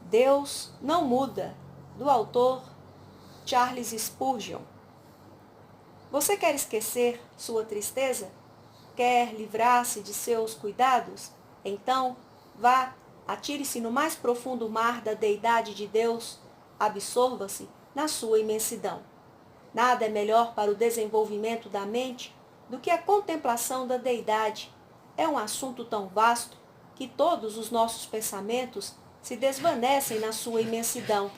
Deus não muda, do autor Charles Spurgeon. Você quer esquecer sua tristeza? Quer livrar-se de seus cuidados? Então, vá, atire-se no mais profundo mar da deidade de Deus, absorva-se na sua imensidão. Nada é melhor para o desenvolvimento da mente do que a contemplação da deidade. É um assunto tão vasto que todos os nossos pensamentos se desvanecem na sua imensidão.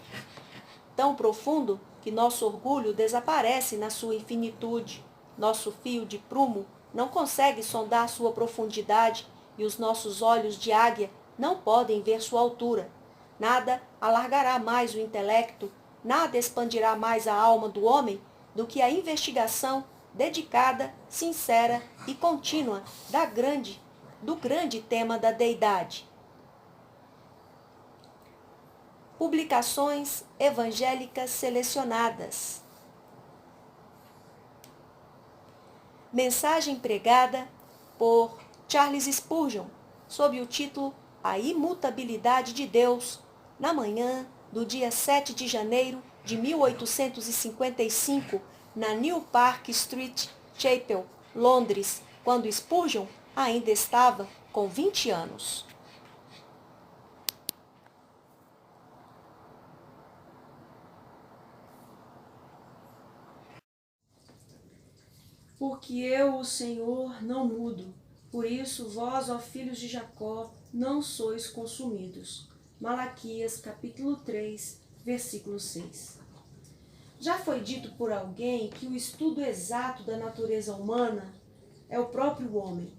Tão profundo que nosso orgulho desaparece na sua infinitude. Nosso fio de prumo não consegue sondar sua profundidade e os nossos olhos de águia não podem ver sua altura. Nada alargará mais o intelecto, nada expandirá mais a alma do homem do que a investigação dedicada, sincera e contínua do grande tema da deidade. Publicações evangélicas selecionadas. Mensagem pregada por Charles Spurgeon, sob o título A Imutabilidade de Deus, na manhã do dia 7 de janeiro de 1855, na New Park Street Chapel, Londres, quando Spurgeon ainda estava com 20 anos. Porque eu, o Senhor, não mudo. Por isso, vós, ó filhos de Jacó, não sois consumidos. Malaquias, capítulo 3, versículo 6. Já foi dito por alguém que o estudo exato da natureza humana é o próprio homem.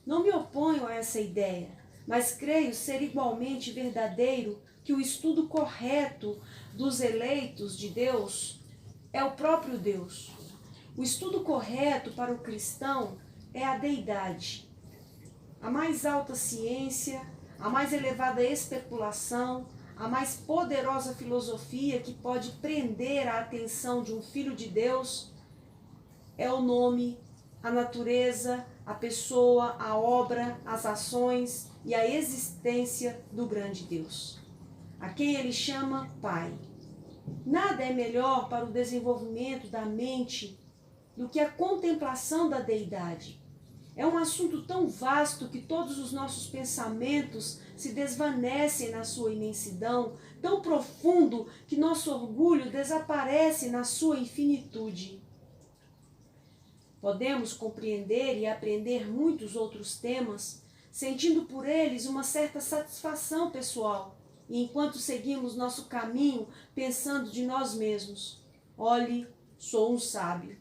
Não me oponho a essa ideia, mas creio ser igualmente verdadeiro que o estudo correto dos eleitos de Deus é o próprio Deus. O estudo correto para o cristão é a deidade. A mais alta ciência, a mais elevada especulação, a mais poderosa filosofia que pode prender a atenção de um filho de Deus é o nome, a natureza, a pessoa, a obra, as ações e a existência do grande Deus, a quem ele chama Pai. Nada é melhor para o desenvolvimento da mente do que a contemplação da deidade. É um assunto tão vasto que todos os nossos pensamentos se desvanecem na sua imensidão, tão profundo que nosso orgulho desaparece na sua infinitude. Podemos compreender e aprender muitos outros temas, sentindo por eles uma certa satisfação pessoal, e enquanto seguimos nosso caminho pensando de nós mesmos: olhe, sou um sábio.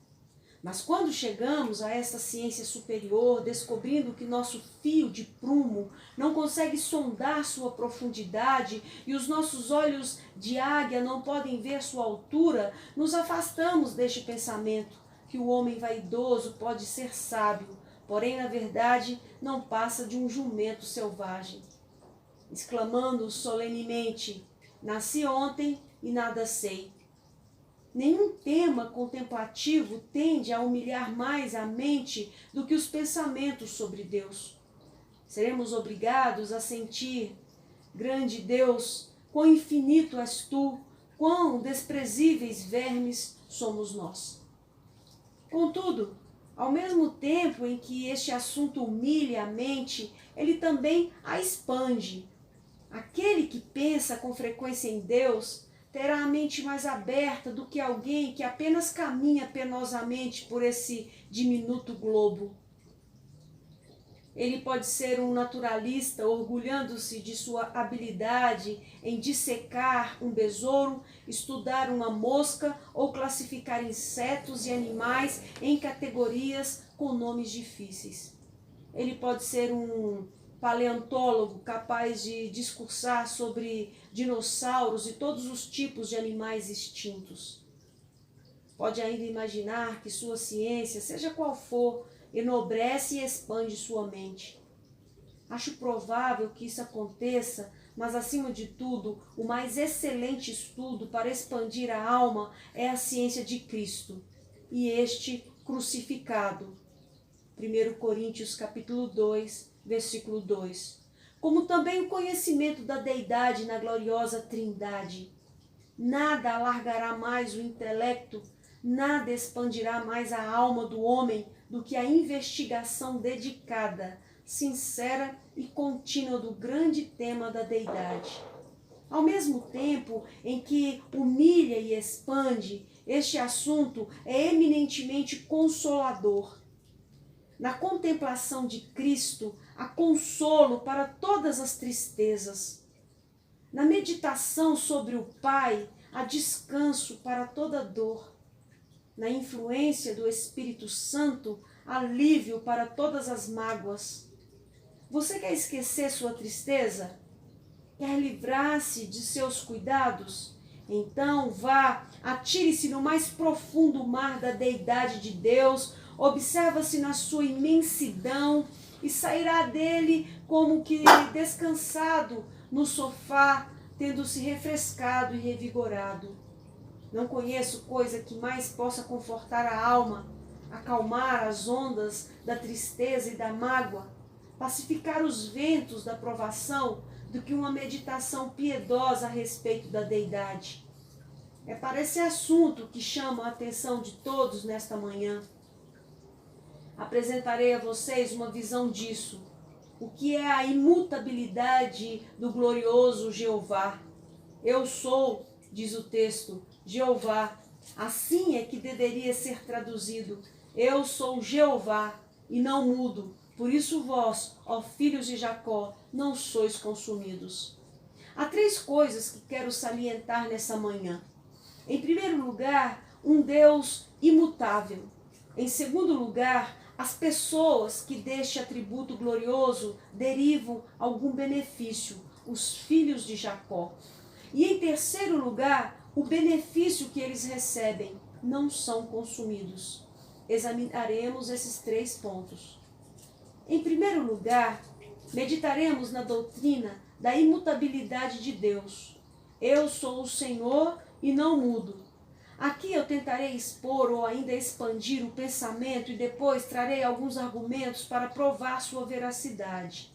Mas quando chegamos a essa ciência superior, descobrindo que nosso fio de prumo não consegue sondar sua profundidade e os nossos olhos de águia não podem ver sua altura, nos afastamos deste pensamento que o homem vaidoso pode ser sábio, porém, na verdade, não passa de um jumento selvagem. Exclamando solenemente: nasci ontem e nada sei. Nenhum tema contemplativo tende a humilhar mais a mente do que os pensamentos sobre Deus. Seremos obrigados a sentir: grande Deus, quão infinito és tu, quão desprezíveis vermes somos nós. Contudo, ao mesmo tempo em que este assunto humilha a mente, ele também a expande. Aquele que pensa com frequência em Deus terá a mente mais aberta do que alguém que apenas caminha penosamente por esse diminuto globo. Ele pode ser um naturalista, orgulhando-se de sua habilidade em dissecar um besouro, estudar uma mosca ou classificar insetos e animais em categorias com nomes difíceis. Ele pode ser um paleontólogo capaz de discursar sobre dinossauros e todos os tipos de animais extintos. Pode ainda imaginar que sua ciência, seja qual for, enobrece e expande sua mente. Acho provável que isso aconteça, mas acima de tudo, o mais excelente estudo para expandir a alma é a ciência de Cristo, e este crucificado. 1 Coríntios capítulo 2, versículo 2. como também o conhecimento da Deidade na gloriosa Trindade. Nada alargará mais o intelecto, nada expandirá mais a alma do homem do que a investigação dedicada, sincera e contínua do grande tema da Deidade. Ao mesmo tempo em que humilha e expande, este assunto é eminentemente consolador. Na contemplação de Cristo, há consolo para todas as tristezas. Na meditação sobre o Pai, há descanso para toda dor. Na influência do Espírito Santo, alívio para todas as mágoas. Você quer esquecer sua tristeza? Quer livrar-se de seus cuidados? Então vá, atire-se no mais profundo mar da Deidade de Deus, observa-se na sua imensidão e sairá dele como que descansado no sofá, tendo se refrescado e revigorado. Não conheço coisa que mais possa confortar a alma, acalmar as ondas da tristeza e da mágoa, pacificar os ventos da provação, do que uma meditação piedosa a respeito da Deidade. É para esse assunto que chama a atenção de todos nesta manhã. Apresentarei a vocês uma visão disso, o que é a imutabilidade do glorioso Jeová. Eu sou, diz o texto, Jeová. Assim é que deveria ser traduzido. Eu sou Jeová e não mudo. Por isso vós, ó filhos de Jacó, não sois consumidos. Há 3 coisas que quero salientar nessa manhã. Em primeiro lugar, um Deus imutável. Em segundo lugar, as pessoas que deste atributo glorioso derivam algum benefício, os filhos de Jacó. E em terceiro lugar, o benefício que eles recebem não são consumidos. Examinaremos esses 3 pontos. Em primeiro lugar, meditaremos na doutrina da imutabilidade de Deus. Eu sou o Senhor e não mudo. Aqui eu tentarei expor ou ainda expandir o pensamento e depois trarei alguns argumentos para provar sua veracidade.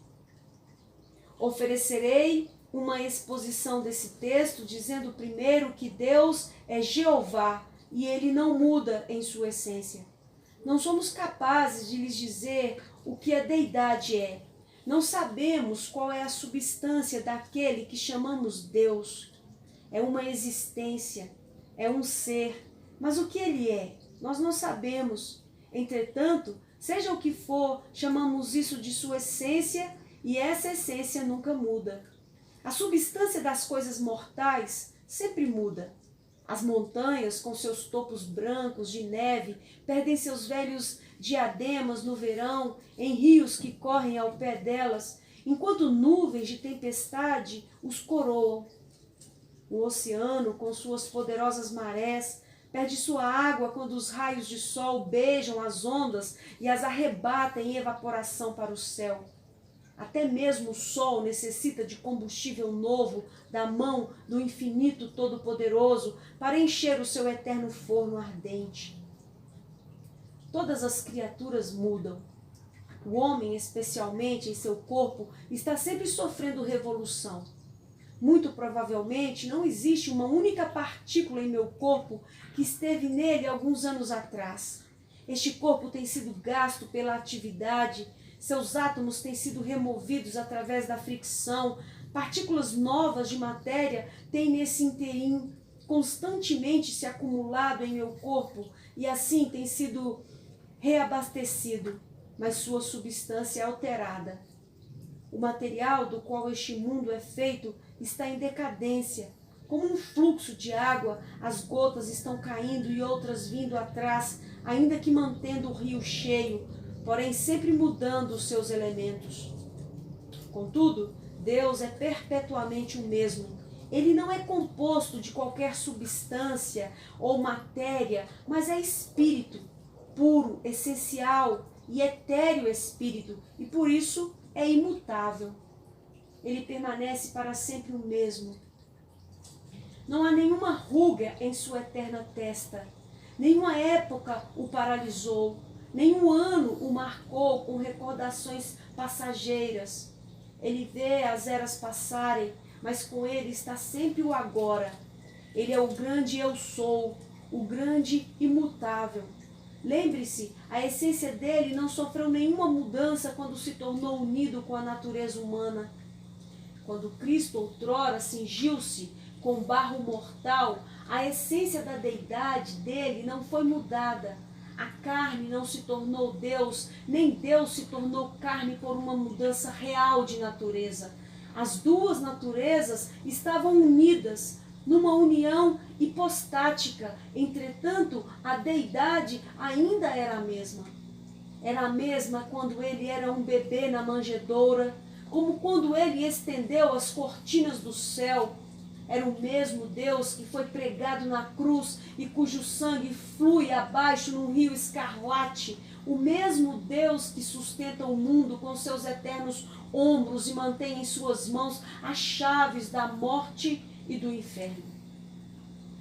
Oferecerei uma exposição desse texto dizendo primeiro que Deus é Jeová e ele não muda em sua essência. Não somos capazes de lhes dizer o que a Deidade é. Não sabemos qual é a substância daquele que chamamos Deus. É uma existência, é um ser. Mas o que ele é? Nós não sabemos. Entretanto, seja o que for, chamamos isso de sua essência e essa essência nunca muda. A substância das coisas mortais sempre muda. As montanhas, com seus topos brancos de neve, perdem seus velhos diademas no verão, em rios que correm ao pé delas, enquanto nuvens de tempestade os coroam. O oceano, com suas poderosas marés, perde sua água quando os raios de sol beijam as ondas e as arrebatam em evaporação para o céu. Até mesmo o sol necessita de combustível novo da mão do infinito todo-poderoso para encher o seu eterno forno ardente. Todas as criaturas mudam. O homem, especialmente em seu corpo, está sempre sofrendo revolução. Muito provavelmente não existe uma única partícula em meu corpo que esteve nele alguns anos atrás. Este corpo tem sido gasto pela atividade, seus átomos têm sido removidos através da fricção, partículas novas de matéria têm nesse interim constantemente se acumulado em meu corpo e assim tem sido reabastecido, mas sua substância é alterada. O material do qual este mundo é feito está em decadência. Como um fluxo de água, as gotas estão caindo e outras vindo atrás, ainda que mantendo o rio cheio, porém sempre mudando os seus elementos. Contudo, Deus é perpetuamente o mesmo. Ele não é composto de qualquer substância ou matéria, mas é espírito, puro, essencial e etéreo espírito, e por isso é imutável. Ele permanece para sempre o mesmo. Não há nenhuma ruga em sua eterna testa, nenhuma época o paralisou, nenhum ano o marcou com recordações passageiras. Ele vê as eras passarem, mas com ele está sempre o agora. Ele é o grande eu sou, o grande imutável. Lembre-se, a essência dele não sofreu nenhuma mudança quando se tornou unido com a natureza humana. Quando Cristo outrora cingiu-se com barro mortal, a essência da deidade dele não foi mudada. A carne não se tornou Deus, nem Deus se tornou carne por uma mudança real de natureza. As duas naturezas estavam unidas, numa união hipostática. Entretanto, a deidade ainda era a mesma. Era a mesma quando ele era um bebê na manjedoura, como quando ele estendeu as cortinas do céu. Era o mesmo Deus que foi pregado na cruz e cujo sangue flui abaixo num rio escarlate. O mesmo Deus que sustenta o mundo com seus eternos ombros e mantém em suas mãos as chaves da morte e do inferno.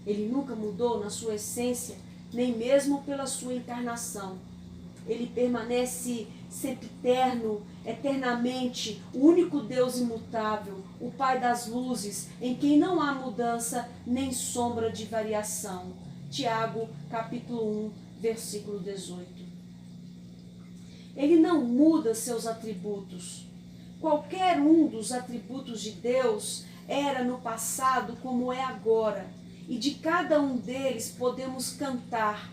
Ele nunca mudou na sua essência, nem mesmo pela sua encarnação. Ele permanece sempre terno, eternamente, o único Deus imutável, o Pai das luzes, em quem não há mudança nem sombra de variação. Tiago, capítulo 1, versículo 18. Ele não muda seus atributos. Qualquer um dos atributos de Deus era no passado como é agora, e de cada um deles podemos cantar: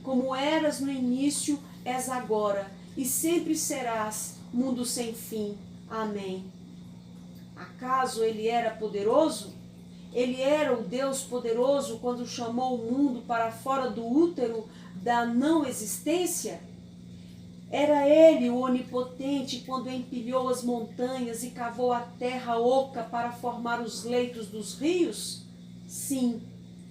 como eras no início, és agora, e sempre serás, mundo sem fim. Amém. Acaso ele era poderoso? Ele era o Deus poderoso quando chamou o mundo para fora do útero da não existência? Era ele o onipotente quando empilhou as montanhas e cavou a terra oca para formar os leitos dos rios? Sim,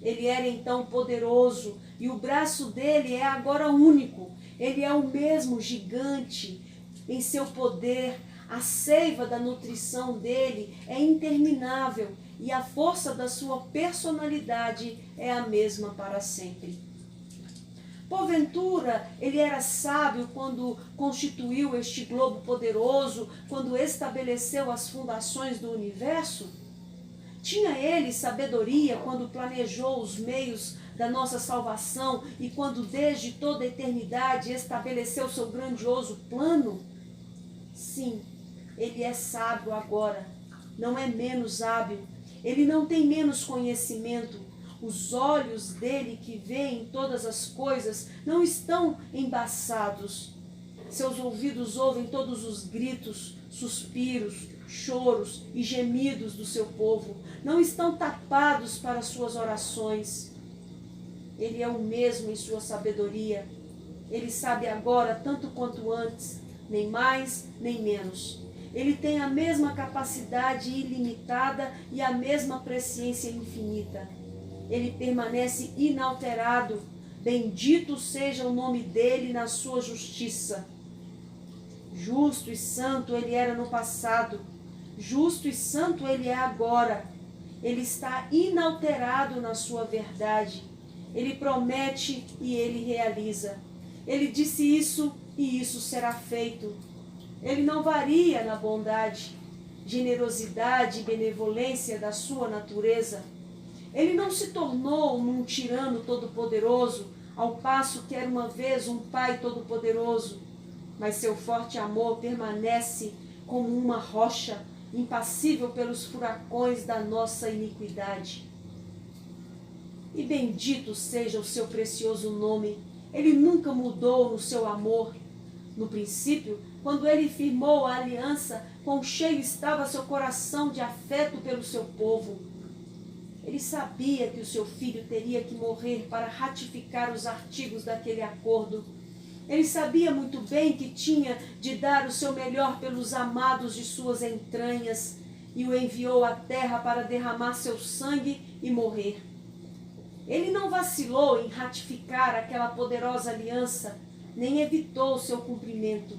ele era então poderoso, e o braço dele é agora único. Ele é o mesmo gigante em seu poder. A seiva da nutrição dele é interminável e a força da sua personalidade é a mesma para sempre. Porventura, ele era sábio quando constituiu este globo poderoso, quando estabeleceu as fundações do universo? Tinha ele sabedoria quando planejou os meios da nossa salvação e quando desde toda a eternidade estabeleceu seu grandioso plano? Sim, ele é sábio agora, não é menos hábil, ele não tem menos conhecimento. Os olhos dele que veem todas as coisas não estão embaçados. Seus ouvidos ouvem todos os gritos, suspiros, choros e gemidos do seu povo. Não estão tapados para suas orações. Ele é o mesmo em sua sabedoria. Ele sabe agora tanto quanto antes, nem mais nem menos. Ele tem a mesma capacidade ilimitada e a mesma presciência infinita. Ele permanece inalterado. Bendito seja o nome dele na sua justiça. Justo e santo ele era no passado. Justo e santo ele é agora. Ele está inalterado na sua verdade. Ele promete e ele realiza. Ele disse isso e isso será feito. Ele não varia na bondade, generosidade e benevolência da sua natureza. Ele não se tornou um tirano todo-poderoso, ao passo que era uma vez um pai todo-poderoso, mas seu forte amor permanece como uma rocha, impassível pelos furacões da nossa iniquidade. E bendito seja o seu precioso nome. Ele nunca mudou no seu amor. No princípio, quando ele firmou a aliança, quão cheio estava seu coração de afeto pelo seu povo. Ele sabia que o seu filho teria que morrer para ratificar os artigos daquele acordo. Ele sabia muito bem que tinha de dar o seu melhor pelos amados de suas entranhas e o enviou à terra para derramar seu sangue e morrer. Ele não vacilou em ratificar aquela poderosa aliança, nem evitou seu cumprimento.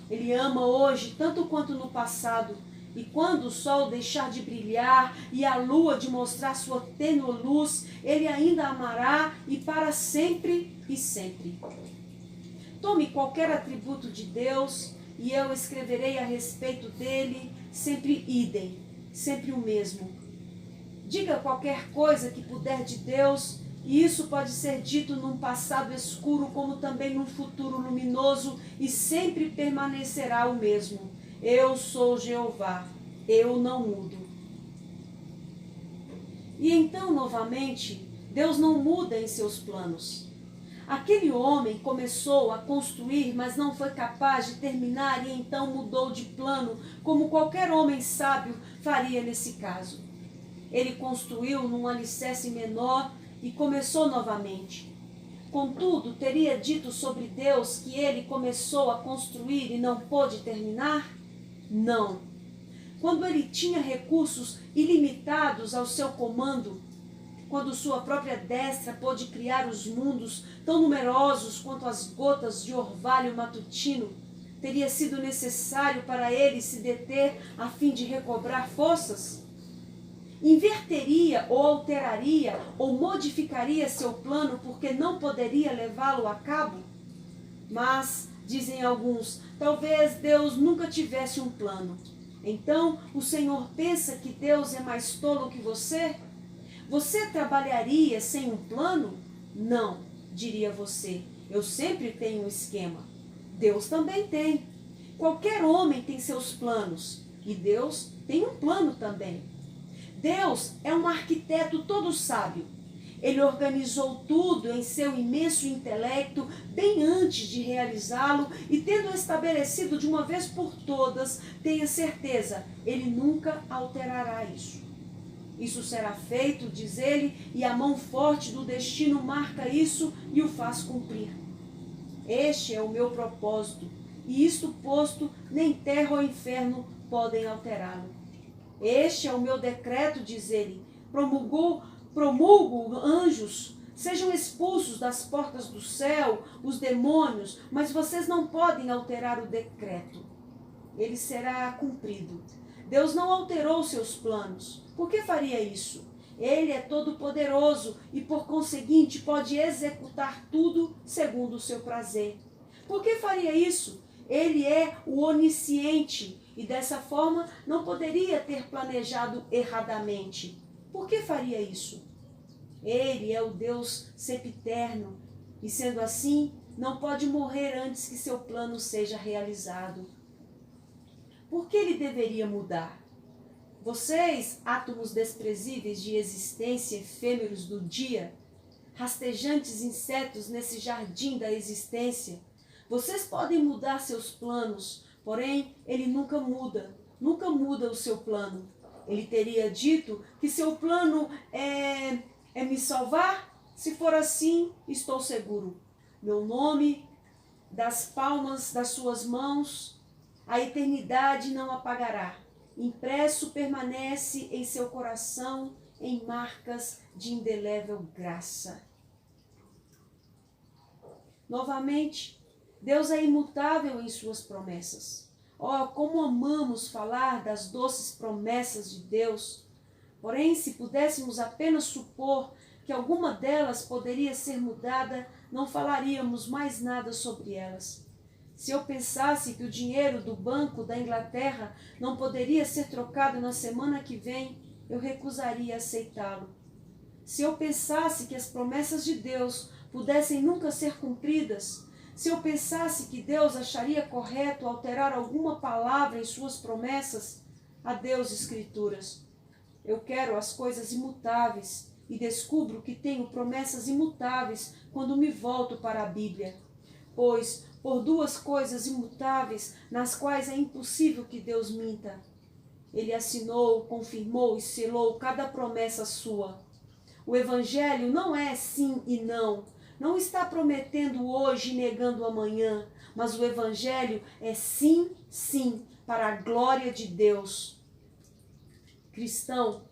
Ele ama hoje tanto quanto no passado, e quando o sol deixar de brilhar e a lua de mostrar sua tênue luz, ele ainda amará e para sempre e sempre. Tome qualquer atributo de Deus e eu escreverei a respeito dele sempre idem, sempre o mesmo. Diga qualquer coisa que puder de Deus, e isso pode ser dito num passado escuro, como também num futuro luminoso, e sempre permanecerá o mesmo. Eu sou Jeová, eu não mudo. E então, novamente, Deus não muda em seus planos. Aquele homem começou a construir, mas não foi capaz de terminar e então mudou de plano, como qualquer homem sábio faria nesse caso. Ele construiu num alicerce menor e começou novamente. Contudo, teria dito sobre Deus que ele começou a construir e não pôde terminar? Não. Quando ele tinha recursos ilimitados ao seu comando, quando sua própria destra pôde criar os mundos tão numerosos quanto as gotas de orvalho matutino, teria sido necessário para ele se deter a fim de recobrar forças? Inverteria ou alteraria ou modificaria seu plano porque não poderia levá-lo a cabo? Mas, dizem alguns, talvez Deus nunca tivesse um plano. Então, o Senhor pensa que Deus é mais tolo que você? Você trabalharia sem um plano? Não, diria você. Eu sempre tenho um esquema. Deus também tem. Qualquer homem tem seus planos. E Deus tem um plano também. Deus é um arquiteto todo sábio. Ele organizou tudo em seu imenso intelecto bem antes de realizá-lo e, tendo estabelecido de uma vez por todas, tenha certeza, ele nunca alterará isso. Isso será feito, diz ele, e a mão forte do destino marca isso e o faz cumprir. Este é o meu propósito, e isto posto, nem terra ou inferno podem alterá-lo. Este é o meu decreto, diz ele, promulgo anjos, sejam expulsos das portas do céu os demônios, mas vocês não podem alterar o decreto. Ele será cumprido. Deus não alterou seus planos. Por que faria isso? Ele é todo-poderoso e, por conseguinte, pode executar tudo segundo o seu prazer. Por que faria isso? Ele é o onisciente e, dessa forma, não poderia ter planejado erradamente. Por que faria isso? Ele é o Deus sempiterno e, sendo assim, não pode morrer antes que seu plano seja realizado. Por que ele deveria mudar? Vocês, átomos desprezíveis de existência efêmeros do dia, rastejantes insetos nesse jardim da existência, vocês podem mudar seus planos, porém ele nunca muda o seu plano. Ele teria dito que seu plano é me salvar? Se for assim, estou seguro. Meu nome, das palmas das suas mãos, a eternidade não apagará. Impresso permanece em seu coração em marcas de indelével graça. Novamente, Deus é imutável em suas promessas. Oh, como amamos falar das doces promessas de Deus! Porém, se pudéssemos apenas supor que alguma delas poderia ser mudada, não falaríamos mais nada sobre elas. Se eu pensasse que o dinheiro do Banco da Inglaterra não poderia ser trocado na semana que vem, eu recusaria aceitá-lo. Se eu pensasse que as promessas de Deus pudessem nunca ser cumpridas, se eu pensasse que Deus acharia correto alterar alguma palavra em suas promessas, adeus, Escrituras. Eu quero as coisas imutáveis e descubro que tenho promessas imutáveis quando me volto para a Bíblia. Pois, por duas coisas imutáveis, nas quais é impossível que Deus minta. Ele assinou, confirmou e selou cada promessa sua. O Evangelho não é sim e não. Não está prometendo hoje e negando amanhã, mas o Evangelho é sim, sim, para a glória de Deus. Cristão,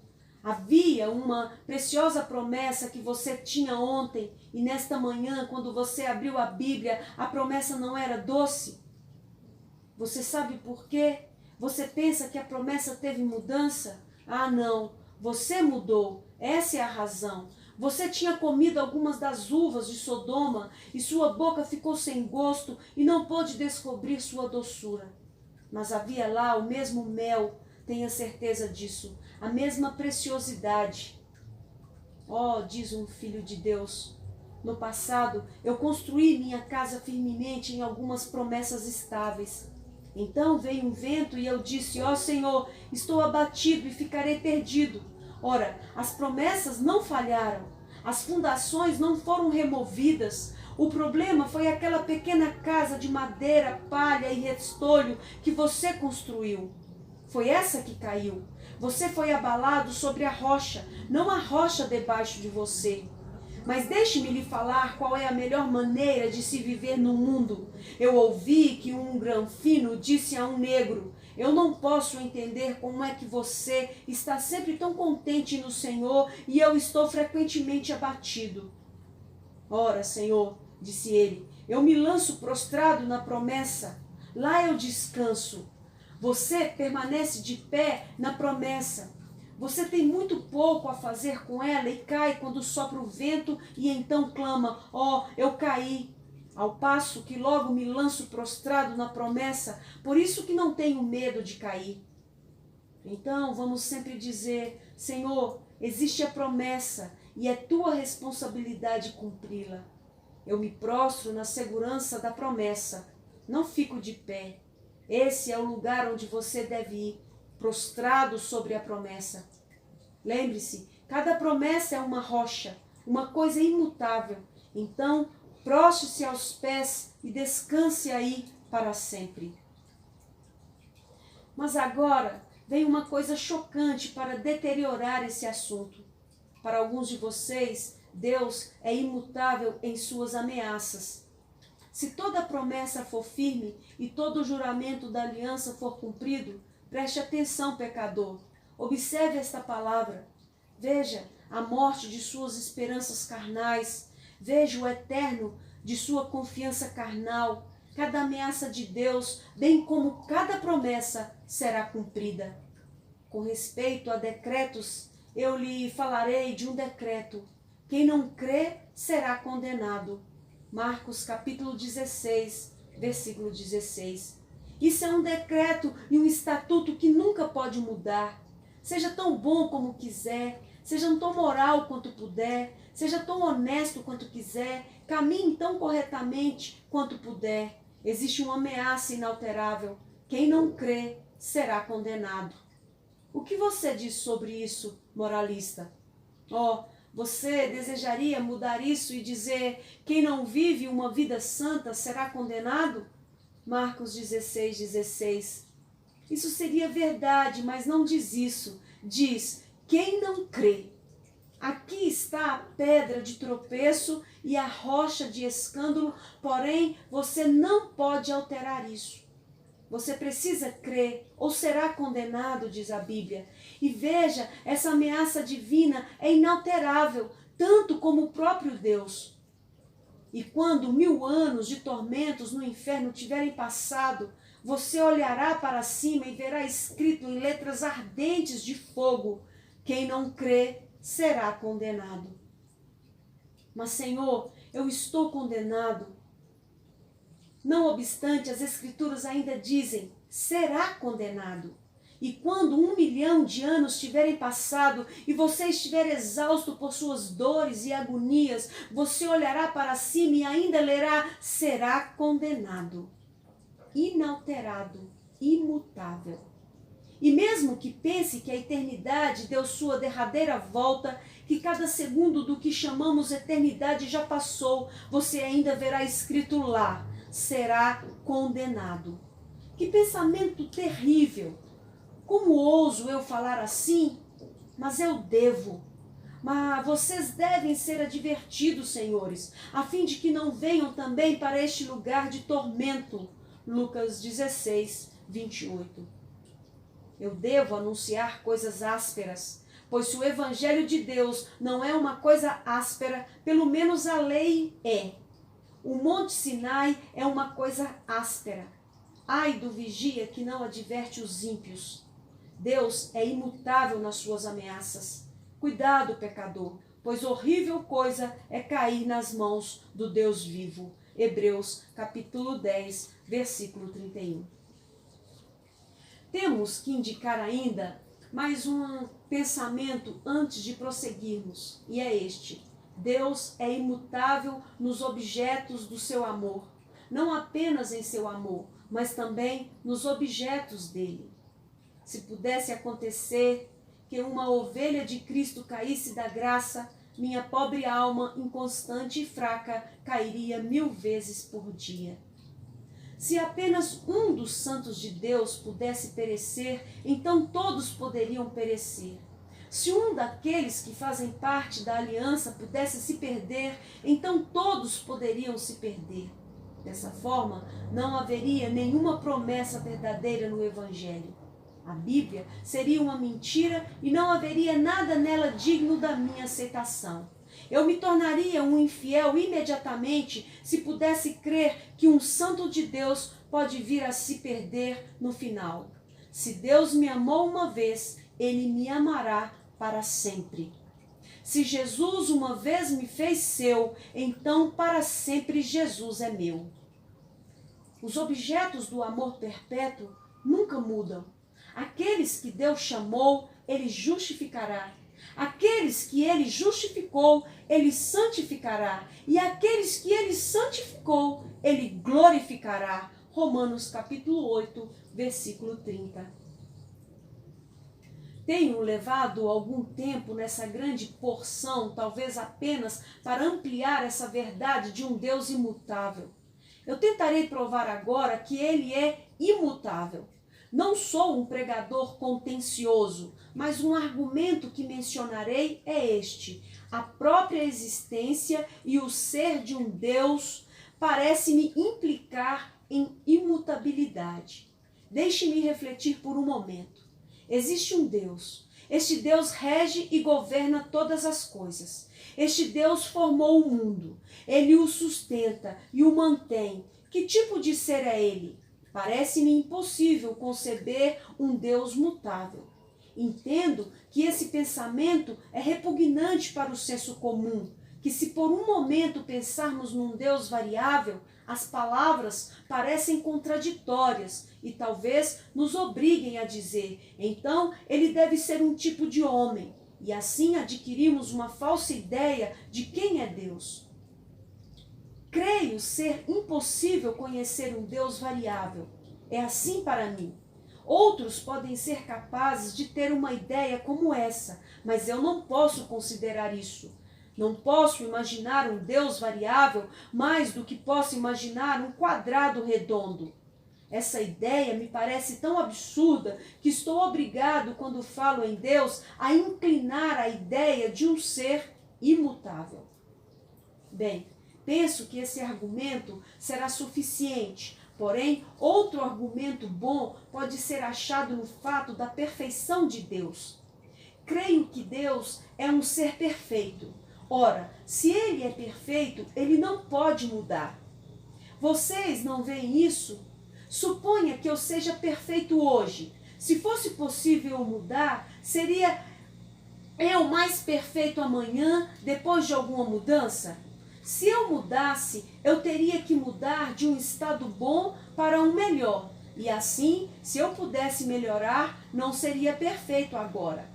havia uma preciosa promessa que você tinha ontem e nesta manhã, quando você abriu a Bíblia, a promessa não era doce. Você sabe por quê? Você pensa que a promessa teve mudança? Ah, não. Você mudou. Essa é a razão. Você tinha comido algumas das uvas de Sodoma e sua boca ficou sem gosto e não pôde descobrir sua doçura. Mas havia lá o mesmo mel, Tenha certeza disso. A mesma preciosidade. Oh, diz um filho de Deus, no passado eu construí minha casa firmemente em algumas promessas estáveis. Então veio um vento e eu disse, ó Senhor, estou abatido e ficarei perdido. Ora, as promessas não falharam, as fundações não foram removidas. O problema foi aquela pequena casa de madeira, palha e restolho que você construiu. Foi essa que caiu. Você foi abalado sobre a rocha, não a rocha debaixo de você. Mas deixe-me lhe falar qual é a melhor maneira de se viver no mundo. Eu ouvi que um granfino disse a um negro, eu não posso entender como é que você está sempre tão contente no Senhor e eu estou frequentemente abatido. Ora, Senhor, disse ele, eu me lanço prostrado na promessa, lá eu descanso. Você permanece de pé na promessa. Você tem muito pouco a fazer com ela e cai quando sopra o vento e então clama, ó, eu caí. Ao passo que logo me lanço prostrado na promessa, por isso que não tenho medo de cair. Então vamos sempre dizer, Senhor, existe a promessa e é tua responsabilidade cumpri-la. Eu me prostro na segurança da promessa, não fico de pé. Esse é o lugar onde você deve ir, prostrado sobre a promessa. Lembre-se, cada promessa é uma rocha, uma coisa imutável. Então, prostre-se aos pés e descanse aí para sempre. Mas agora vem uma coisa chocante para deteriorar esse assunto. Para alguns de vocês, Deus é imutável em suas ameaças. Se toda promessa for firme e todo juramento da aliança for cumprido, preste atenção, pecador. Observe esta palavra. Veja a morte de suas esperanças carnais. Veja o eterno de sua confiança carnal. Cada ameaça de Deus, bem como cada promessa, será cumprida. Com respeito a decretos, eu lhe falarei de um decreto. Quem não crê será condenado. Marcos capítulo 16, versículo 16. Isso é um decreto e um estatuto que nunca pode mudar. Seja tão bom como quiser, seja tão moral quanto puder, seja tão honesto quanto quiser, caminhe tão corretamente quanto puder. Existe uma ameaça inalterável. Quem não crê será condenado. O que você diz sobre isso, moralista? Você desejaria mudar isso e dizer quem não vive uma vida santa será condenado? Marcos 16, 16. Isso seria verdade, mas não diz isso. Diz, quem não crê. Aqui está a pedra de tropeço e a rocha de escândalo, porém você não pode alterar isso. Você precisa crer ou será condenado, diz a Bíblia. E veja, essa ameaça divina é inalterável, tanto como o próprio Deus. E quando 1000 anos de tormentos no inferno tiverem passado, você olhará para cima e verá escrito em letras ardentes de fogo, quem não crê será condenado. Mas, Senhor, eu estou condenado. Não obstante, as Escrituras ainda dizem, será condenado. E quando 1 milhão de anos tiverem passado e você estiver exausto por suas dores e agonias, você olhará para cima e ainda lerá, será condenado. Inalterado, imutável. E mesmo que pense que a eternidade deu sua derradeira volta, que cada segundo do que chamamos eternidade já passou, você ainda verá escrito lá, será condenado. Que pensamento terrível! Como ouso eu falar assim? Mas eu devo. Mas vocês devem ser advertidos, senhores, a fim de que não venham também para este lugar de tormento. Lucas 16, 28. Eu devo anunciar coisas ásperas, pois se o Evangelho de Deus não é uma coisa áspera, pelo menos a lei é. O Monte Sinai é uma coisa áspera. Ai do vigia que não adverte os ímpios. Deus é imutável nas suas ameaças. Cuidado, pecador, pois horrível coisa é cair nas mãos do Deus vivo. Hebreus capítulo 10, versículo 31. Temos que indicar ainda mais um pensamento antes de prosseguirmos, e é este: Deus é imutável nos objetos do seu amor, não apenas em seu amor, mas também nos objetos dele. Se pudesse acontecer que uma ovelha de Cristo caísse da graça, minha pobre alma, inconstante e fraca, cairia 1000 vezes por dia. Se apenas um dos santos de Deus pudesse perecer, então todos poderiam perecer. Se um daqueles que fazem parte da aliança pudesse se perder, então todos poderiam se perder. Dessa forma, não haveria nenhuma promessa verdadeira no Evangelho. A Bíblia seria uma mentira e não haveria nada nela digno da minha aceitação. Eu me tornaria um infiel imediatamente se pudesse crer que um santo de Deus pode vir a se perder no final. Se Deus me amou uma vez, Ele me amará para sempre. Se Jesus uma vez me fez seu, então para sempre Jesus é meu. Os objetos do amor perpétuo nunca mudam. Aqueles que Deus chamou, Ele justificará. Aqueles que Ele justificou, Ele santificará. E aqueles que Ele santificou, Ele glorificará. Romanos capítulo 8, versículo 30. Tenho levado algum tempo nessa grande porção, talvez apenas para ampliar essa verdade de um Deus imutável. Eu tentarei provar agora que Ele é imutável. Não sou um pregador contencioso, mas um argumento que mencionarei é este: a própria existência e o ser de um Deus parece-me implicar em imutabilidade. Deixe-me refletir por um momento. Existe um Deus. Este Deus rege e governa todas as coisas. Este Deus formou o mundo. Ele o sustenta e o mantém. Que tipo de ser é Ele? Parece-me impossível conceber um Deus mutável. Entendo que esse pensamento é repugnante para o senso comum, que se por um momento pensarmos num Deus variável, as palavras parecem contraditórias e talvez nos obriguem a dizer: então ele deve ser um tipo de homem, e assim adquirimos uma falsa ideia de quem é Deus. Creio ser impossível conhecer um Deus variável. É assim para mim. Outros podem ser capazes de ter uma ideia como essa, mas eu não posso considerar isso. Não posso imaginar um Deus variável mais do que posso imaginar um quadrado redondo. Essa ideia me parece tão absurda que estou obrigado, quando falo em Deus, a inclinar a ideia de um ser imutável. Bem, penso que esse argumento será suficiente, porém, outro argumento bom pode ser achado no fato da perfeição de Deus. Creio que Deus é um ser perfeito. Ora, se Ele é perfeito, Ele não pode mudar. Vocês não veem isso? Suponha que eu seja perfeito hoje. Se fosse possível mudar, seria eu mais perfeito amanhã, depois de alguma mudança? Se eu mudasse, eu teria que mudar de um estado bom para um melhor. E assim, se eu pudesse melhorar, não seria perfeito agora.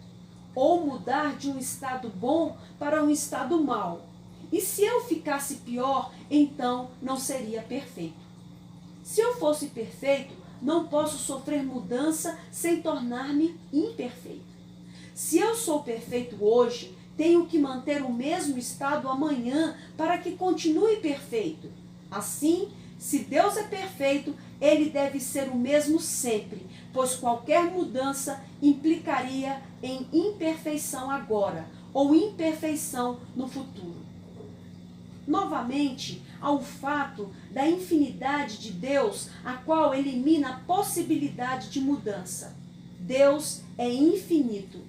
Ou mudar de um estado bom para um estado mau. E se eu ficasse pior, então não seria perfeito. Se eu fosse perfeito, não posso sofrer mudança sem tornar-me imperfeito. Se eu sou perfeito hoje, tenho que manter o mesmo estado amanhã para que continue perfeito. Assim, se Deus é perfeito, Ele deve ser o mesmo sempre, pois qualquer mudança implicaria em imperfeição agora ou imperfeição no futuro. Novamente, ao fato da infinidade de Deus, a qual elimina a possibilidade de mudança. Deus é infinito.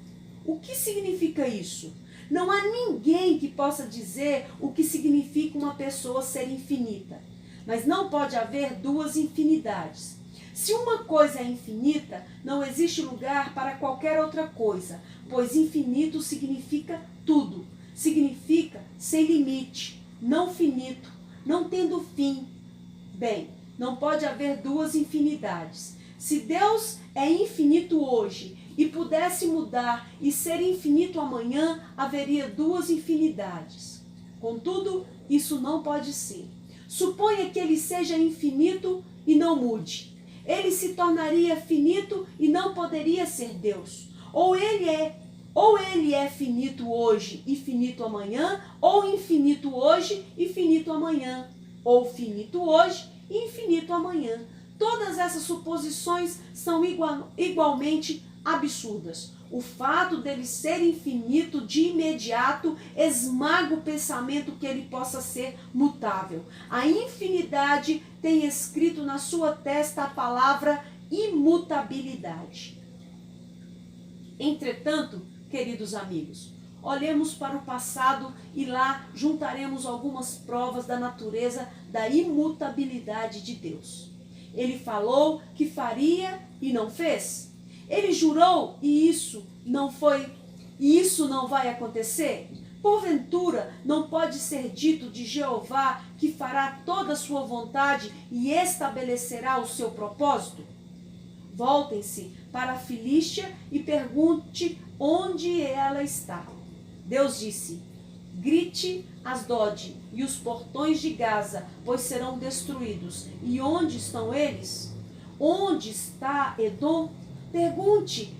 O que significa isso? Não há ninguém que possa dizer o que significa uma pessoa ser infinita. Mas não pode haver duas infinidades. Se uma coisa é infinita, não existe lugar para qualquer outra coisa, pois infinito significa tudo. Significa sem limite, não finito, não tendo fim. Bem, não pode haver duas infinidades. Se Deus é infinito hoje e pudesse mudar e ser infinito amanhã, haveria duas infinidades. Contudo, isso não pode ser. Suponha que ele seja infinito e não mude. Ele se tornaria finito e não poderia ser Deus. Ou ele é finito hoje e finito amanhã, ou infinito hoje e finito amanhã, ou finito hoje e infinito amanhã. Todas essas suposições são igualmente absurdas. O fato dele ser infinito de imediato esmaga o pensamento que ele possa ser mutável. A infinidade tem escrito na sua testa a palavra imutabilidade. Entretanto, queridos amigos, olhemos para o passado e lá juntaremos algumas provas da natureza da imutabilidade de Deus. Ele falou que faria e não fez. Ele jurou e isso não vai acontecer? Porventura, não pode ser dito de Jeová que fará toda a sua vontade e estabelecerá o seu propósito? Voltem-se para a Filístia e pergunte onde ela está. Deus disse: grite Asdode e os portões de Gaza, pois serão destruídos. E onde estão eles? Onde está Edom? Pergunte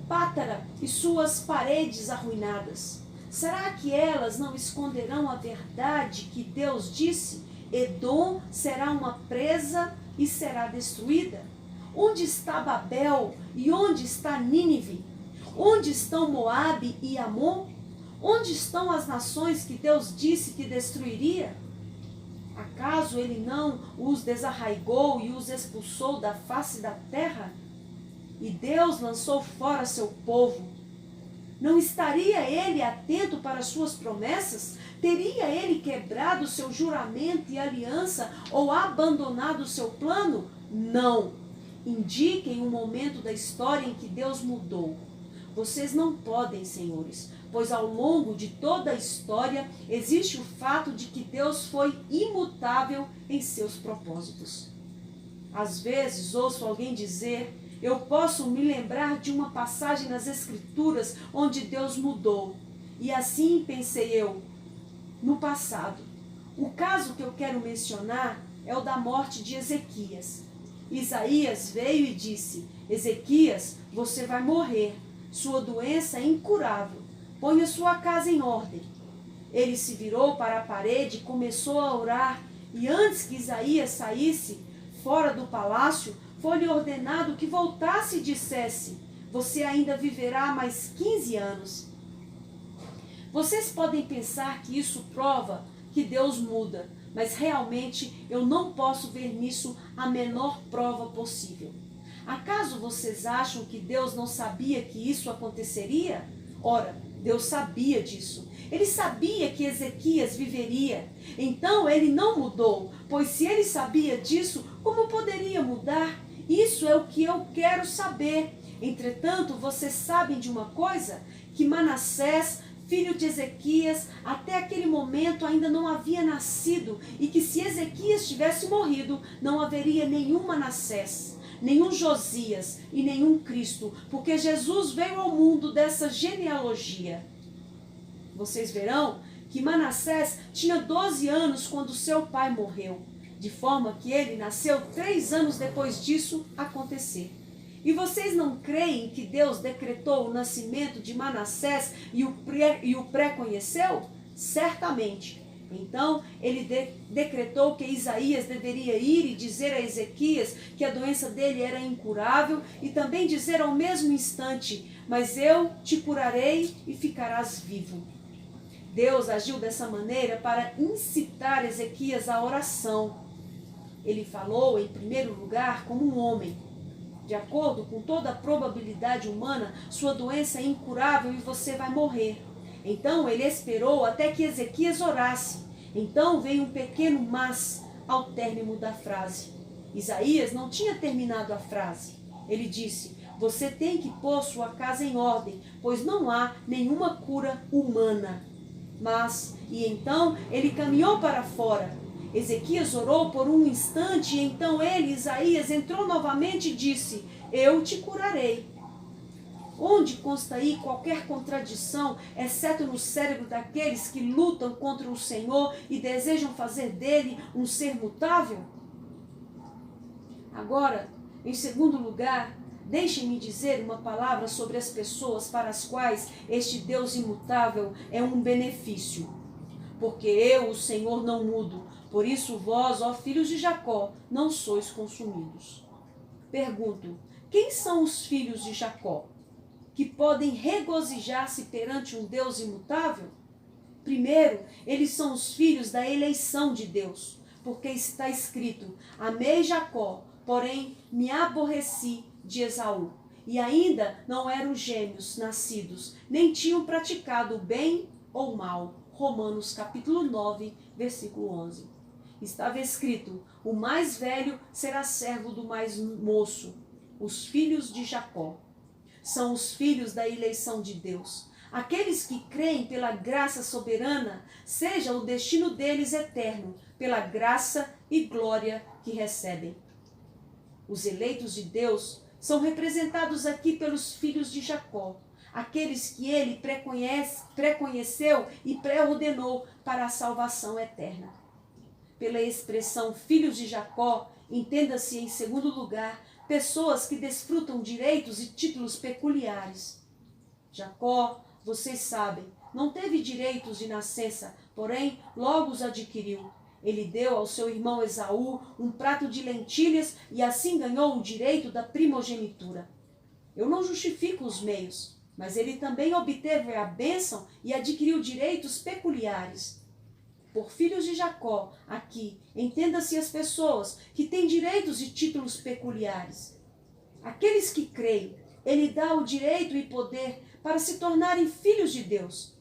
Pátara e suas paredes arruinadas. Será que elas não esconderão a verdade que Deus disse? Edom será uma presa e será destruída. Onde está Babel e onde está Nínive? Onde estão Moabe e Amon? Onde estão as nações que Deus disse que destruiria? Acaso ele não os desarraigou e os expulsou da face da terra? E Deus lançou fora seu povo. Não estaria ele atento para suas promessas? Teria ele quebrado seu juramento e aliança ou abandonado seu plano? Não. Indiquem um momento da história em que Deus mudou. Vocês não podem, senhores, pois ao longo de toda a história existe o fato de que Deus foi imutável em seus propósitos. Às vezes ouço alguém dizer: eu posso me lembrar de uma passagem nas Escrituras onde Deus mudou. E assim pensei eu, no passado. O caso que eu quero mencionar é o da morte de Ezequias. Isaías veio e disse: Ezequias, você vai morrer. Sua doença é incurável. Ponha sua casa em ordem. Ele se virou para a parede e começou a orar. E antes que Isaías saísse fora do palácio, foi-lhe ordenado que voltasse e dissesse: você ainda viverá mais 15 anos. Vocês podem pensar que isso prova que Deus muda, mas realmente eu não posso ver nisso a menor prova possível. Acaso vocês acham que Deus não sabia que isso aconteceria? Ora, Deus sabia disso. Ele sabia que Ezequias viveria. Então ele não mudou, pois se ele sabia disso, como poderia mudar? Isso é o que eu quero saber. Entretanto, vocês sabem de uma coisa? Que Manassés, filho de Ezequias, até aquele momento ainda não havia nascido, e que se Ezequias tivesse morrido, não haveria nenhum Manassés, nenhum Josias e nenhum Cristo, porque Jesus veio ao mundo dessa genealogia. Vocês verão que Manassés tinha 12 anos quando seu pai morreu, de forma que ele nasceu 3 anos depois disso acontecer. E vocês não creem que Deus decretou o nascimento de Manassés e o pré-conheceu? Certamente. Então, ele decretou que Isaías deveria ir e dizer a Ezequias que a doença dele era incurável e também dizer ao mesmo instante: mas eu te curarei e ficarás vivo. Deus agiu dessa maneira para incitar Ezequias à oração. Ele falou, em primeiro lugar, como um homem. De acordo com toda a probabilidade humana, sua doença é incurável e você vai morrer. Então ele esperou até que Ezequias orasse. Então veio um pequeno mas ao término da frase. Isaías não tinha terminado a frase. Ele disse: você tem que pôr sua casa em ordem, pois não há nenhuma cura humana. E então ele caminhou para fora. Ezequias orou por um instante e então ele, Isaías, entrou novamente e disse: eu te curarei. Onde consta aí qualquer contradição, exceto no cérebro daqueles que lutam contra o Senhor e desejam fazer dele um ser mutável? Agora, em segundo lugar, deixem-me dizer uma palavra sobre as pessoas para as quais este Deus imutável é um benefício. Porque eu, o Senhor, não mudo, por isso vós, ó filhos de Jacó, não sois consumidos. Pergunto, quem são os filhos de Jacó, que podem regozijar-se perante um Deus imutável? Primeiro, eles são os filhos da eleição de Deus, porque está escrito: amei Jacó, porém me aborreci de Esaú. E ainda não eram gêmeos nascidos, nem tinham praticado o bem ou o mal. Romanos capítulo 9, versículo 11. Estava escrito: o mais velho será servo do mais moço. Os filhos de Jacó são os filhos da eleição de Deus. Aqueles que creem pela graça soberana, seja o destino deles eterno, pela graça e glória que recebem. Os eleitos de Deus são representados aqui pelos filhos de Jacó, aqueles que ele preconheceu e pré-ordenou para a salvação eterna. Pela expressão filhos de Jacó, entenda-se em segundo lugar, pessoas que desfrutam direitos e títulos peculiares. Jacó, vocês sabem, não teve direitos de nascença, porém logo os adquiriu. Ele deu ao seu irmão Esaú um prato de lentilhas e assim ganhou o direito da primogenitura. Eu não justifico os meios, mas ele também obteve a bênção e adquiriu direitos peculiares. Por filhos de Jacó, aqui, entenda-se as pessoas que têm direitos e títulos peculiares. Aqueles que creem, ele dá o direito e poder para se tornarem filhos de Deus.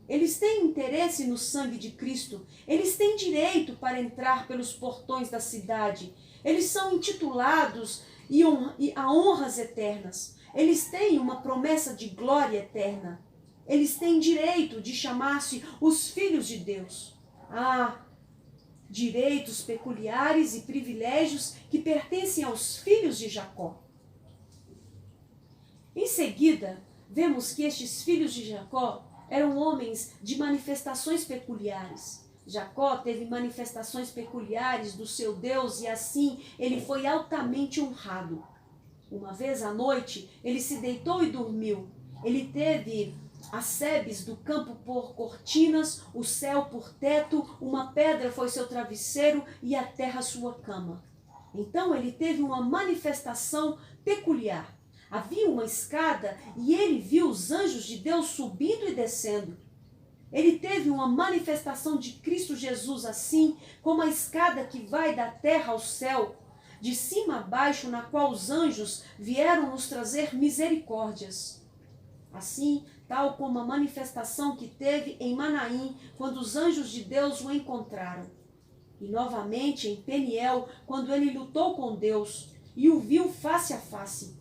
Eles têm interesse no sangue de Cristo, eles têm direito para entrar pelos portões da cidade, eles são intitulados a honras eternas, eles têm uma promessa de glória eterna, eles têm direito de chamar-se os filhos de Deus. Há direitos peculiares e privilégios que pertencem aos filhos de Jacó. Em seguida, vemos que estes filhos de Jacó eram homens de manifestações peculiares. Jacó teve manifestações peculiares do seu Deus e assim ele foi altamente honrado. Uma vez à noite, ele se deitou e dormiu. Ele teve as sebes do campo por cortinas, o céu por teto, uma pedra foi seu travesseiro e a terra sua cama. Então ele teve uma manifestação peculiar. Havia uma escada e ele viu os anjos de Deus subindo e descendo. Ele teve uma manifestação de Cristo Jesus assim como a escada que vai da terra ao céu, de cima a baixo, na qual os anjos vieram nos trazer misericórdias. Assim, tal como a manifestação que teve em Manaim, quando os anjos de Deus o encontraram. E novamente em Peniel, quando ele lutou com Deus e o viu face a face.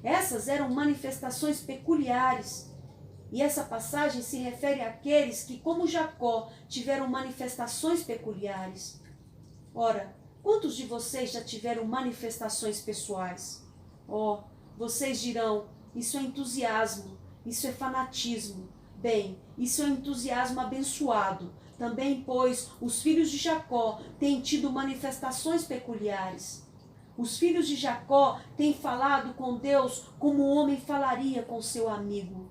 Essas eram manifestações peculiares. E essa passagem se refere àqueles que, como Jacó, tiveram manifestações peculiares. Ora, quantos de vocês já tiveram manifestações pessoais? Oh, vocês dirão, isso é entusiasmo, isso é fanatismo. Bem, isso é um entusiasmo abençoado. Também, pois, os filhos de Jacó têm tido manifestações peculiares. Os filhos de Jacó têm falado com Deus como o homem falaria com seu amigo.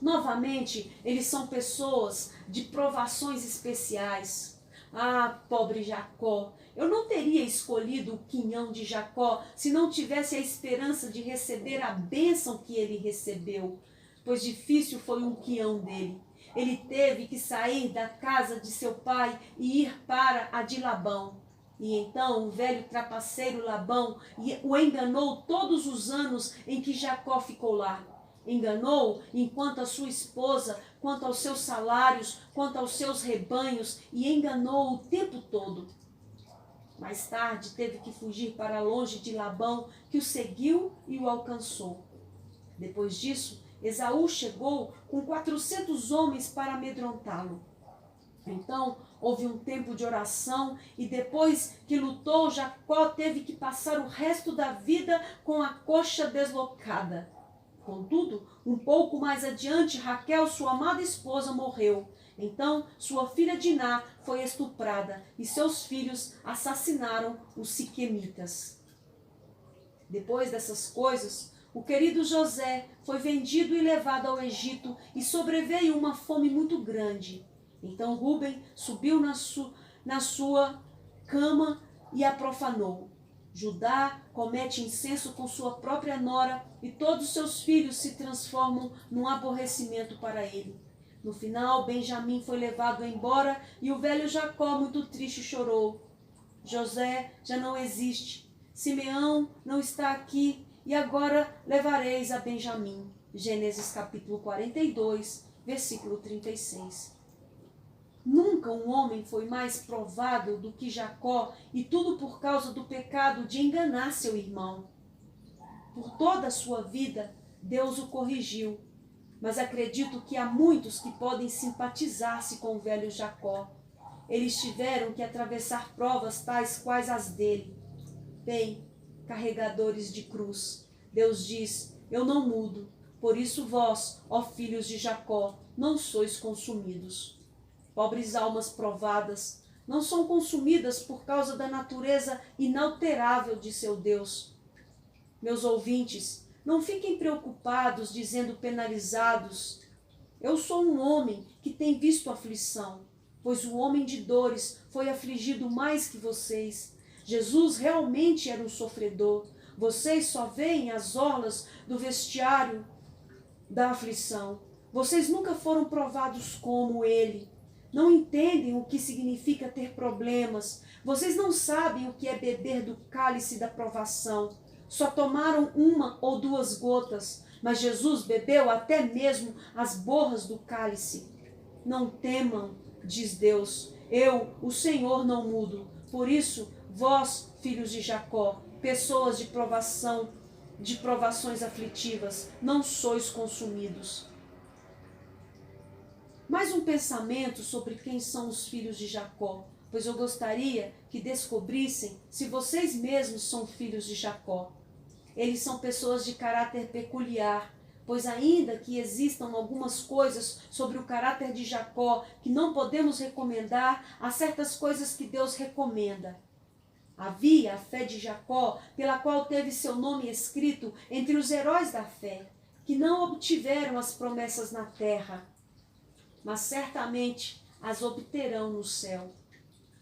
Novamente, eles são pessoas de provações especiais. Ah, pobre Jacó, eu não teria escolhido o quinhão de Jacó se não tivesse a esperança de receber a bênção que ele recebeu, pois difícil foi um quinhão dele. Ele teve que sair da casa de seu pai e ir para a de Labão. E então o velho trapaceiro Labão o enganou todos os anos em que Jacó ficou lá. Enganou enquanto a sua esposa, quanto aos seus salários, quanto aos seus rebanhos, e enganou o tempo todo. Mais tarde teve que fugir para longe de Labão, que o seguiu e o alcançou. Depois disso, Esaú chegou com 400 homens para amedrontá-lo. Então, houve um tempo de oração e depois que lutou, Jacó teve que passar o resto da vida com a coxa deslocada. Contudo, um pouco mais adiante, Raquel, sua amada esposa, morreu. Então, sua filha Diná foi estuprada e seus filhos assassinaram os siquemitas. Depois dessas coisas, o querido José foi vendido e levado ao Egito e sobreveio uma fome muito grande. Então Rúben subiu na sua cama e a profanou. Judá comete incenso com sua própria nora e todos seus filhos se transformam num aborrecimento para ele. No final, Benjamim foi levado embora e o velho Jacó, muito triste, chorou. José já não existe. Simeão não está aqui e agora levareis a Benjamim. Gênesis capítulo 42, versículo 36. Nunca um homem foi mais provado do que Jacó, e tudo por causa do pecado de enganar seu irmão. Por toda a sua vida, Deus o corrigiu, mas acredito que há muitos que podem simpatizar-se com o velho Jacó. Eles tiveram que atravessar provas tais quais as dele. Bem, carregadores de cruz, Deus diz: eu não mudo, por isso vós, ó filhos de Jacó, não sois consumidos. Pobres almas provadas, não são consumidas por causa da natureza inalterável de seu Deus. Meus ouvintes, não fiquem preocupados dizendo penalizados: eu sou um homem que tem visto aflição, pois o homem de dores foi afligido mais que vocês. Jesus realmente era um sofredor. Vocês só veem as orlas do vestiário da aflição. Vocês nunca foram provados como ele. Não entendem o que significa ter problemas. Vocês não sabem o que é beber do cálice da provação. Só tomaram uma ou duas gotas, mas Jesus bebeu até mesmo as borras do cálice. Não temam, diz Deus, eu, o Senhor, não mudo. Por isso, vós, filhos de Jacó, pessoas de provação, de provações aflitivas, não sois consumidos. Mais um pensamento sobre quem são os filhos de Jacó, pois eu gostaria que descobrissem se vocês mesmos são filhos de Jacó. Eles são pessoas de caráter peculiar, pois ainda que existam algumas coisas sobre o caráter de Jacó que não podemos recomendar, há certas coisas que Deus recomenda. Havia a fé de Jacó, pela qual teve seu nome escrito entre os heróis da fé, que não obtiveram as promessas na terra, mas certamente as obterão no céu.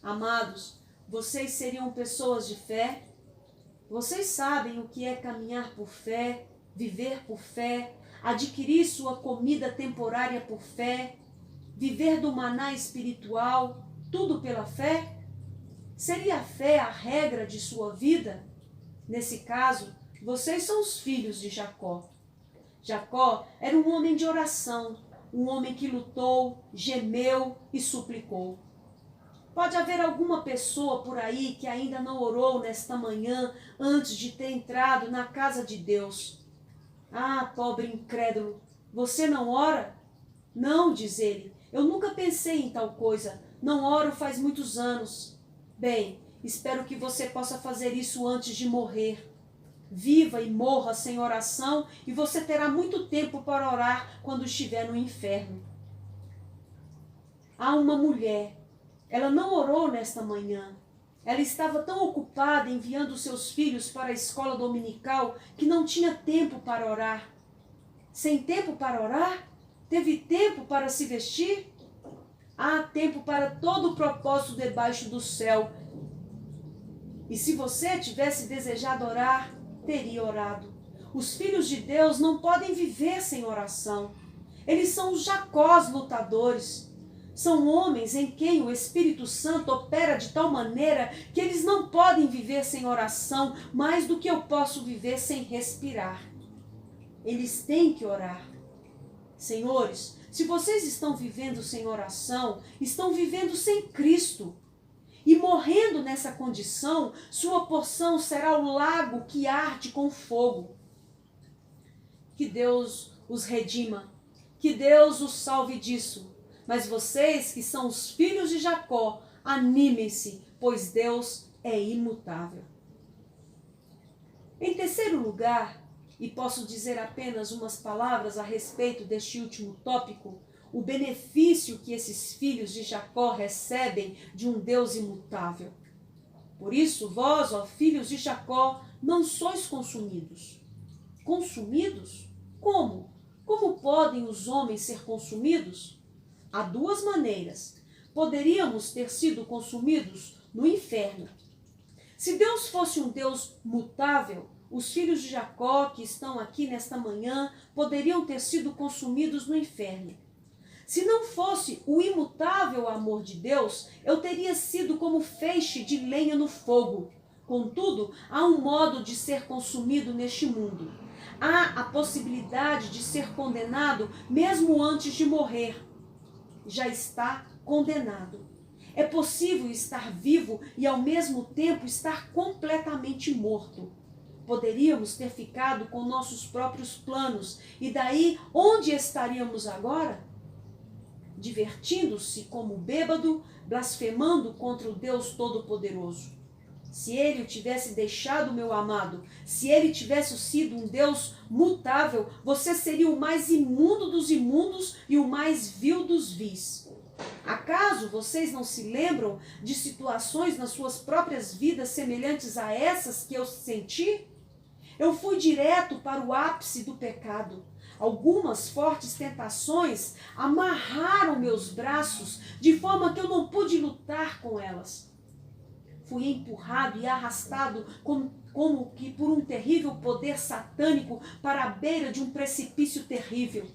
Amados, vocês seriam pessoas de fé? Vocês sabem o que é caminhar por fé, viver por fé, adquirir sua comida temporária por fé, viver do maná espiritual, tudo pela fé? Seria a fé a regra de sua vida? Nesse caso, vocês são os filhos de Jacó. Jacó era um homem de oração, um homem que lutou, gemeu e suplicou. Pode haver alguma pessoa por aí que ainda não orou nesta manhã antes de ter entrado na casa de Deus. Ah, pobre incrédulo, você não ora? Não, diz ele, eu nunca pensei em tal coisa, não oro faz muitos anos. Bem, espero que você possa fazer isso antes de morrer. Viva e morra sem oração e você terá muito tempo para orar quando estiver no inferno. Há uma mulher, ela não orou nesta manhã. Ela estava tão ocupada enviando seus filhos para a escola dominical que não tinha tempo para orar. Sem tempo para orar? Teve tempo para se vestir? Há tempo para todo o propósito debaixo do céu. E se você tivesse desejado orar, teria orado. Os filhos de Deus não podem viver sem oração. Eles são os Jacós lutadores. São homens em quem o Espírito Santo opera de tal maneira que eles não podem viver sem oração mais do que eu posso viver sem respirar. Eles têm que orar. Senhores, se vocês estão vivendo sem oração, estão vivendo sem Cristo. E morrendo nessa condição, sua porção será o lago que arde com fogo. Que Deus os redima, que Deus os salve disso. Mas vocês que são os filhos de Jacó, animem-se, pois Deus é imutável. Em terceiro lugar, e posso dizer apenas umas palavras a respeito deste último tópico, o benefício que esses filhos de Jacó recebem de um Deus imutável. Por isso, vós, ó filhos de Jacó, não sois consumidos. Consumidos? Como? Como podem os homens ser consumidos? Há duas maneiras. Poderíamos ter sido consumidos no inferno. Se Deus fosse um Deus mutável, os filhos de Jacó que estão aqui nesta manhã poderiam ter sido consumidos no inferno. Se não fosse o imutável amor de Deus, eu teria sido como feixe de lenha no fogo. Contudo, há um modo de ser consumido neste mundo. Há a possibilidade de ser condenado mesmo antes de morrer. Já está condenado. É possível estar vivo e ao mesmo tempo estar completamente morto. Poderíamos ter ficado com nossos próprios planos e daí onde estaríamos agora? Divertindo-se como bêbado, blasfemando contra o Deus Todo-Poderoso. Se ele o tivesse deixado, meu amado, se ele tivesse sido um Deus mutável, você seria o mais imundo dos imundos e o mais vil dos vis. Acaso vocês não se lembram de situações nas suas próprias vidas semelhantes a essas que eu senti? Eu fui direto para o ápice do pecado. Algumas fortes tentações amarraram meus braços de forma que eu não pude lutar com elas. Fui empurrado e arrastado como que por um terrível poder satânico para a beira de um precipício terrível.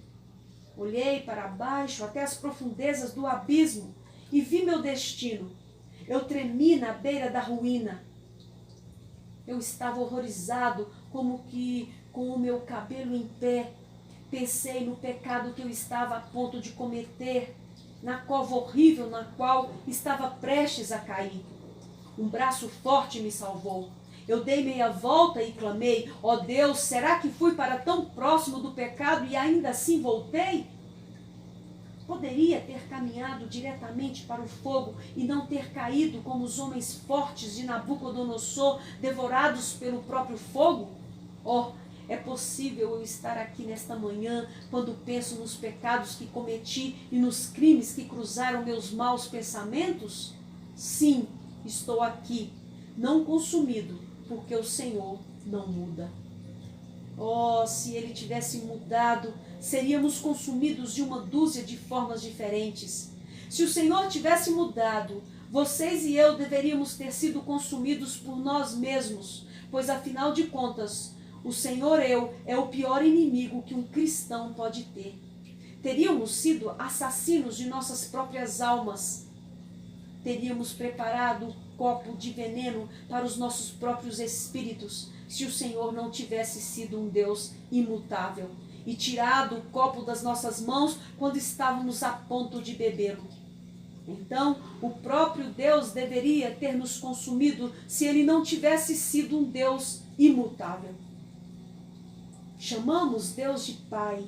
Olhei para baixo até as profundezas do abismo e vi meu destino. Eu tremi na beira da ruína. Eu estava horrorizado, como que com o meu cabelo em pé. Pensei no pecado que eu estava a ponto de cometer, na cova horrível na qual estava prestes a cair. Um braço forte me salvou. Eu dei meia volta e clamei: ó Deus, será que fui para tão próximo do pecado e ainda assim voltei? Poderia ter caminhado diretamente para o fogo e não ter caído como os homens fortes de Nabucodonosor, devorados pelo próprio fogo? Oh, é possível eu estar aqui nesta manhã quando penso nos pecados que cometi e nos crimes que cruzaram meus maus pensamentos? Sim, estou aqui, não consumido, porque o Senhor não muda. Oh, se ele tivesse mudado, seríamos consumidos de uma dúzia de formas diferentes. Se o Senhor tivesse mudado, vocês e eu deveríamos ter sido consumidos por nós mesmos, pois afinal de contas, o Senhor é o pior inimigo que um cristão pode ter. Teríamos sido assassinos de nossas próprias almas. Teríamos preparado copo de veneno para os nossos próprios espíritos, se o Senhor não tivesse sido um Deus imutável e tirado o copo das nossas mãos quando estávamos a ponto de bebê-lo. Então, o próprio Deus deveria ter nos consumido se ele não tivesse sido um Deus imutável. Chamamos Deus de Pai,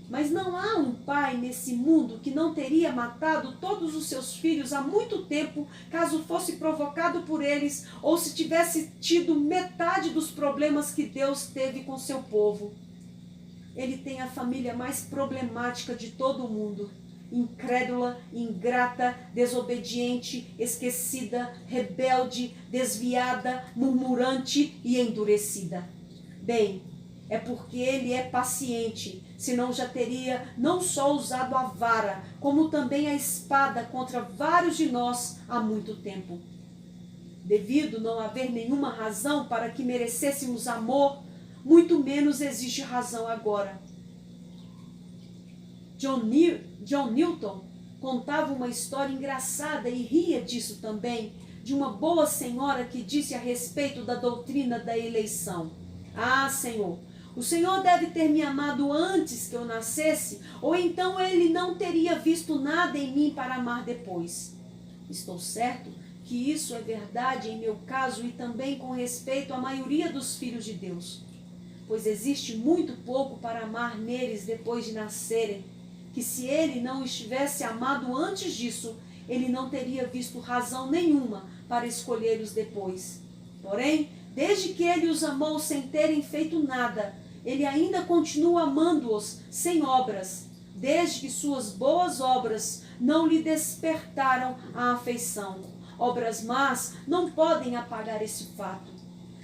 mas não há um pai nesse mundo que não teria matado todos os seus filhos há muito tempo, caso fosse provocado por eles, ou se tivesse tido metade dos problemas que Deus teve com seu povo. Ele tem a família mais problemática de todo o mundo. Incrédula, ingrata, desobediente, esquecida, rebelde, desviada, murmurante e endurecida. Bem, é porque ele é paciente, senão já teria não só usado a vara, como também a espada contra vários de nós há muito tempo. Devido não haver nenhuma razão para que merecêssemos amor, muito menos existe razão agora. John Newton contava uma história engraçada e ria disso também, de uma boa senhora que disse a respeito da doutrina da eleição: Ah, Senhor, o Senhor deve ter me amado antes que eu nascesse, ou então ele não teria visto nada em mim para amar depois. Estou certo que isso é verdade em meu caso e também com respeito à maioria dos filhos de Deus, pois existe muito pouco para amar neles depois de nascerem, que se ele não estivesse amado antes disso, ele não teria visto razão nenhuma para escolher-os depois. Porém, desde que ele os amou sem terem feito nada, ele ainda continua amando-os sem obras, desde que suas boas obras não lhe despertaram a afeição. Obras más não podem apagar esse fato.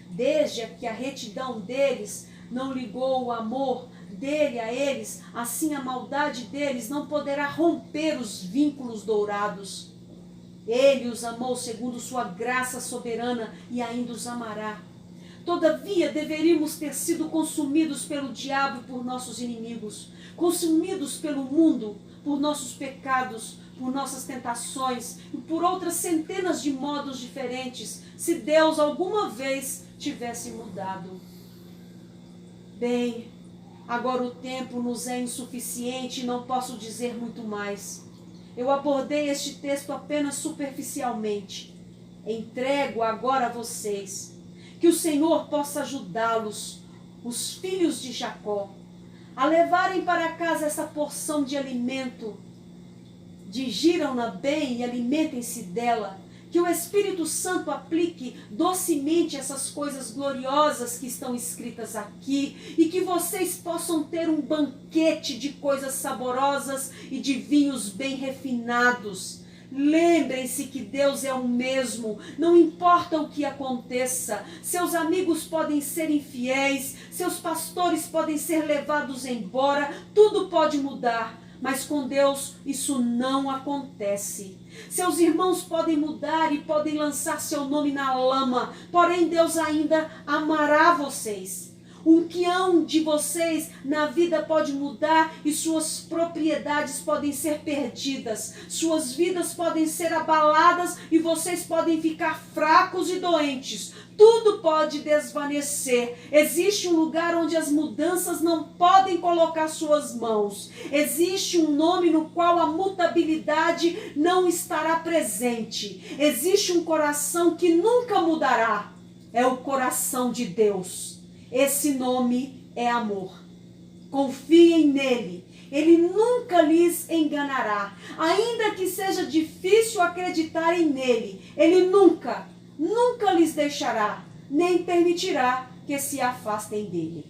Desde que a retidão deles não ligou o amor dele a eles, assim a maldade deles não poderá romper os vínculos dourados. Ele os amou segundo sua graça soberana e ainda os amará. Todavia, deveríamos ter sido consumidos pelo diabo e por nossos inimigos, consumidos pelo mundo, por nossos pecados, por nossas tentações e por outras centenas de modos diferentes, se Deus alguma vez tivesse mudado. Bem, agora o tempo nos é insuficiente e não posso dizer muito mais. Eu abordei este texto apenas superficialmente. Entrego agora a vocês. Que o Senhor possa ajudá-los, os filhos de Jacó, a levarem para casa essa porção de alimento. Digiram-na bem e alimentem-se dela. Que o Espírito Santo aplique docemente essas coisas gloriosas que estão escritas aqui e que vocês possam ter um banquete de coisas saborosas e de vinhos bem refinados. Lembrem-se que Deus é o mesmo, não importa o que aconteça. Seus amigos podem ser infiéis, seus pastores podem ser levados embora, tudo pode mudar. Mas com Deus isso não acontece. Seus irmãos podem mudar e podem lançar seu nome na lama, porém Deus ainda amará vocês. O que hão de vocês na vida pode mudar e suas propriedades podem ser perdidas. Suas vidas podem ser abaladas e vocês podem ficar fracos e doentes. Tudo pode desvanecer. Existe um lugar onde as mudanças não podem colocar suas mãos. Existe um nome no qual a mutabilidade não estará presente. Existe um coração que nunca mudará. É o coração de Deus. Esse nome é amor. Confiem nele. Ele nunca lhes enganará. Ainda que seja difícil acreditarem nele, ele nunca lhes deixará, nem permitirá que se afastem dele.